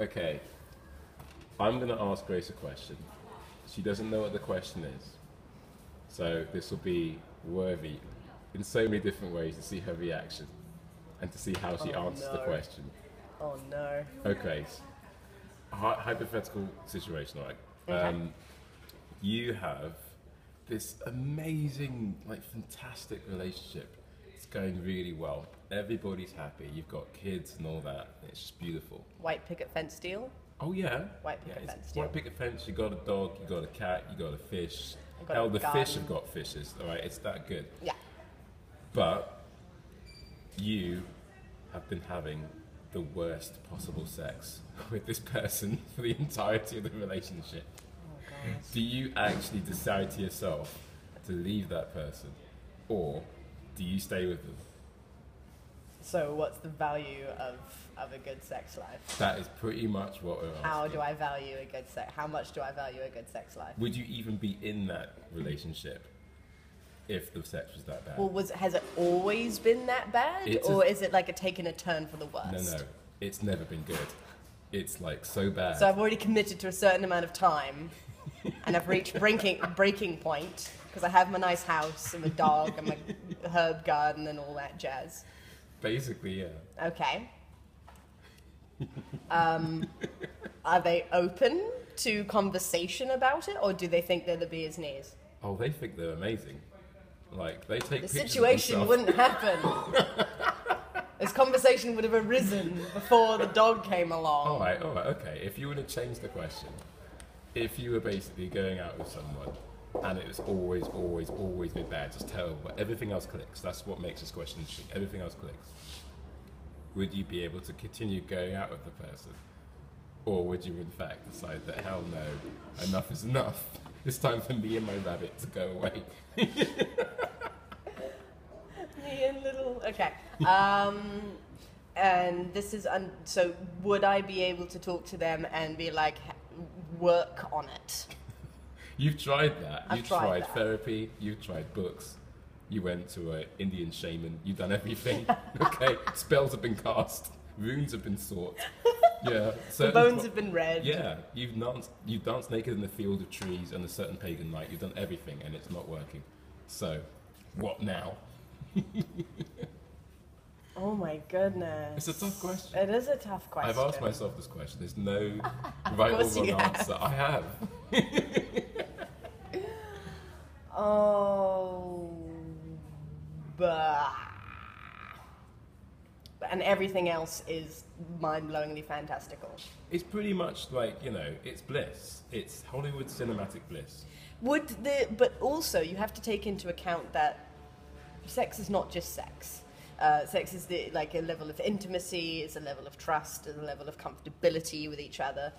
Okay, I'm going to ask Grace a question. She doesn't know what the question is. So this will be worthy in so many different ways to see her reaction and to see how she answers the question. Oh no. Okay, hypothetical situation, right? Okay. You have this amazing, like fantastic relationship. It's going really well. Everybody's happy. You've got kids and all that. It's just beautiful. White picket fence deal? Oh yeah. White picket fence deal. White picket fence. You got a dog. You got a cat. You got a fish. I've got Hell, a the garden. fish have got fishes. All right, it's that good. Yeah. But you have been having the worst possible sex with this person for the entirety of the relationship. Oh god. Do you actually decide to yourself to leave that person, or do you stay with them? So what's the value of a good sex life? That is pretty much what we're asking. How do I value a good sex? How much do I value a good sex life? Would you even be in that relationship if the sex was that bad? Well, has it always been that bad, or is it like taken a turn for the worst? No, it's never been good. It's like so bad. So I've already committed to a certain amount of time, and I've reached breaking point because I have my nice house and my dog and my herb garden and all that jazz. Basically, yeah. Okay. Are they open to conversation about it, or do they think they're the bee's knees? Oh, they think they're amazing. Like, they take The pictures situation of wouldn't happen. This conversation would have arisen before the dog came along. All right, okay. If you were to change the question, if you were basically going out with someone and it was always been bad, just terrible, but everything else clicks, that's what makes this question interesting. Everything else clicks. Would you be able to continue going out with the person? Or would you in fact decide that, hell no, enough is enough. It's time for me and my rabbit to go away. Me and little... Okay. And this is... so would I be able to talk to them and be like, work on it? You've tried that. I've You've tried tried that. therapy. You've tried books. You went to an Indian shaman. You've done everything. Okay, spells have been cast. Runes have been sought. Yeah, The bones have been read. Yeah, you've danced naked in the field of trees on a certain pagan night. You've done everything, and it's not working. So, what now? Oh my goodness. It's a tough question. It is a tough question. I've asked myself this question. There's no right or course wrong you have. answer. I have. Oh, bah. And everything else is mind-blowingly fantastical. It's pretty much like, it's bliss. It's Hollywood cinematic bliss. But also you have to take into account that sex is not just sex. Sex is like a level of intimacy, it's a level of trust, and a level of comfortability with each other.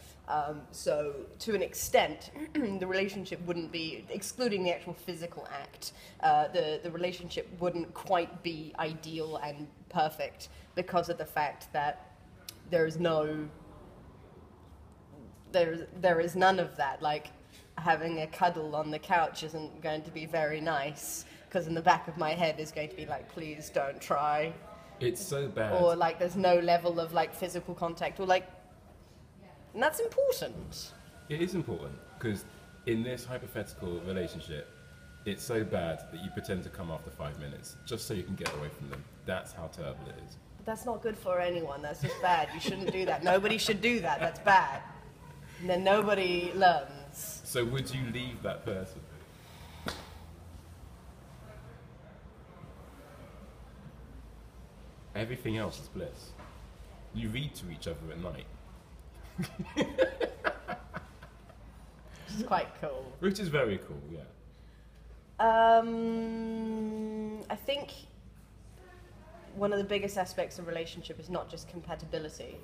So to an extent, the relationship wouldn't be, excluding the actual physical act, the relationship wouldn't quite be ideal and perfect because of the fact that there is none of that. Like, having a cuddle on the couch isn't going to be very nice, because in the back of my head is going to be like, please don't try. It's so bad. Or like there's no level of like physical contact, or like, and that's important. It is important, because in this hypothetical relationship, it's so bad that you pretend to come after 5 minutes, just so you can get away from them. That's how terrible it is. But that's not good for anyone, that's just bad. You shouldn't do that. Nobody should do that, that's bad. And then nobody learns. So would you leave that person? Everything else is bliss. You read to each other at night. Which is quite cool. Which is very cool, yeah. I think one of the biggest aspects of relationship is not just compatibility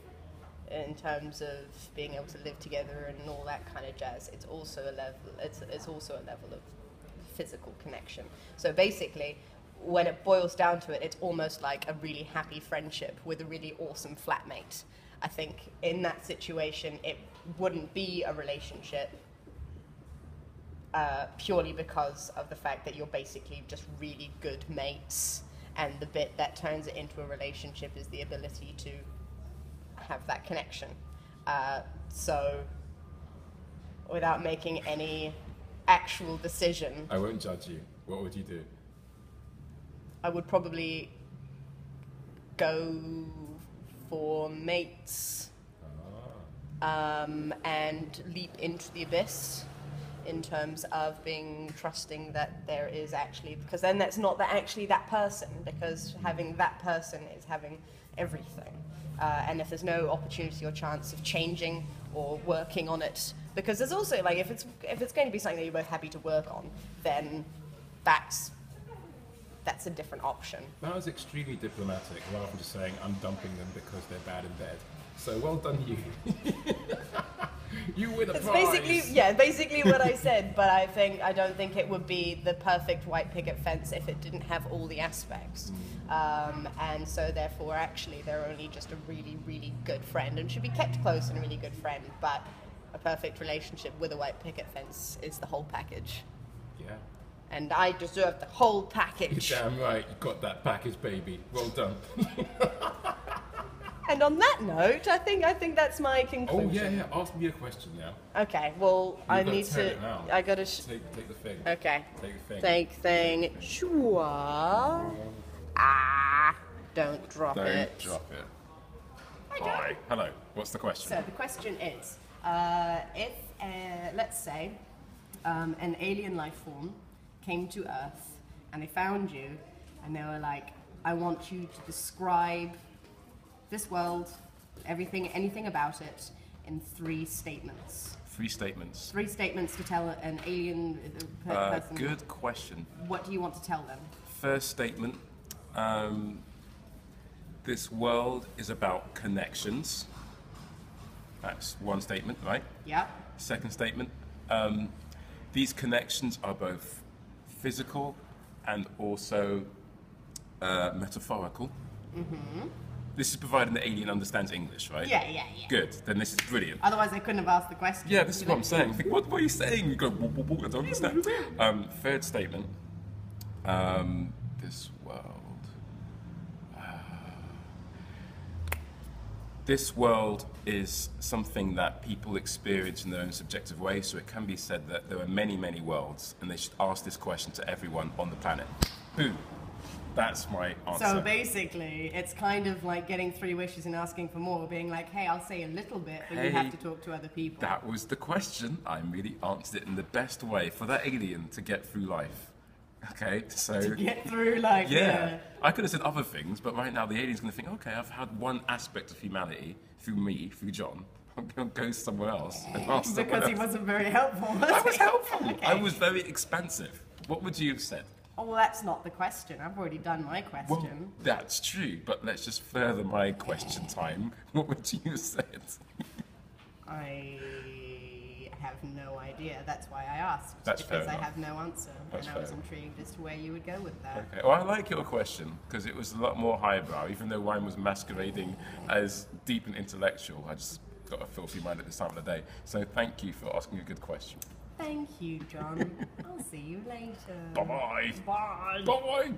in terms of being able to live together and all that kind of jazz. It's also a level. It's also a level of physical connection. So basically, when it boils down to it, it's almost like a really happy friendship with a really awesome flatmate. I think in that situation, it wouldn't be a relationship purely because of the fact that you're basically just really good mates, and the bit that turns it into a relationship is the ability to have that connection. So, without making any actual decision, I won't judge you. What would you do? I would probably go for mates and leap into the abyss in terms of being trusting that there is actually, because then that's not actually that person, because having that person is having everything. And if there's no opportunity or chance of changing or working on it, because there's also, like, if it's going to be something that you're both happy to work on, then that's a different option. That was extremely diplomatic, rather than just saying, I'm dumping them because they're bad in bed. So well done you. You win a prize. Basically what I said, but I don't think it would be the perfect white picket fence if it didn't have all the aspects. And so therefore, actually, they're only just a really, really good friend and should be kept close and a really good friend. But a perfect relationship with a white picket fence is the whole package. Yeah. And I deserve the whole package. You're damn right, you got that package, baby. Well done. And on that note, I think that's my conclusion. Oh yeah. Ask me a question now. Okay. Well, I need to. I gotta. Take the thing. Okay. Take the thing. Take thing. Sure. Don't drop it. Don't drop it. Hi. Hello. What's the question? So the question is, if let's say an alien life form came to Earth and they found you and they were like, I want you to describe this world, anything about it, in 3 statements. 3 statements. 3 statements to tell an alien person. Good question. What do you want to tell them? First statement. This world is about connections. That's one statement, right? Yeah. Second statement. These connections are both physical and also metaphorical. Mm-hmm. This is providing the alien understands English, right? Yeah. Good, then this is brilliant. Otherwise I couldn't have asked the question. Yeah, this is what I'm saying. I think, what are you saying? You go, I don't understand. Third statement. This world. This world is something that people experience in their own subjective way, so it can be said that there are many, many worlds, and they should ask this question to everyone on the planet. Boom. That's my answer. So basically, it's kind of like getting 3 wishes and asking for more, being like, hey, I'll say a little bit, but you have to talk to other people. That was the question. I really answered it in the best way for that alien to get through life. Okay, so... To get through life, yeah. I could have said other things, but right now the alien's going to think, okay, I've had one aspect of humanity through me, through John. I'm going to go somewhere else and ask Because he wasn't very helpful, was he? I was helpful. Okay. I was very expansive. What would you have said? Oh, well, that's not the question. I've already done my question. Well, that's true, but let's just further my question time. What would you have said? I have no idea. That's why I asked. That's fair because I enough. have no answer. That's and I was fair. intrigued as to where you would go with that. Okay. Well, I like your question because it was a lot more highbrow, even though mine was masquerading as deep and intellectual. I just got a filthy mind at this time of the day. So thank you for asking a good question. Thank you, John. I'll see you later. Bye-bye. Bye. Bye-bye.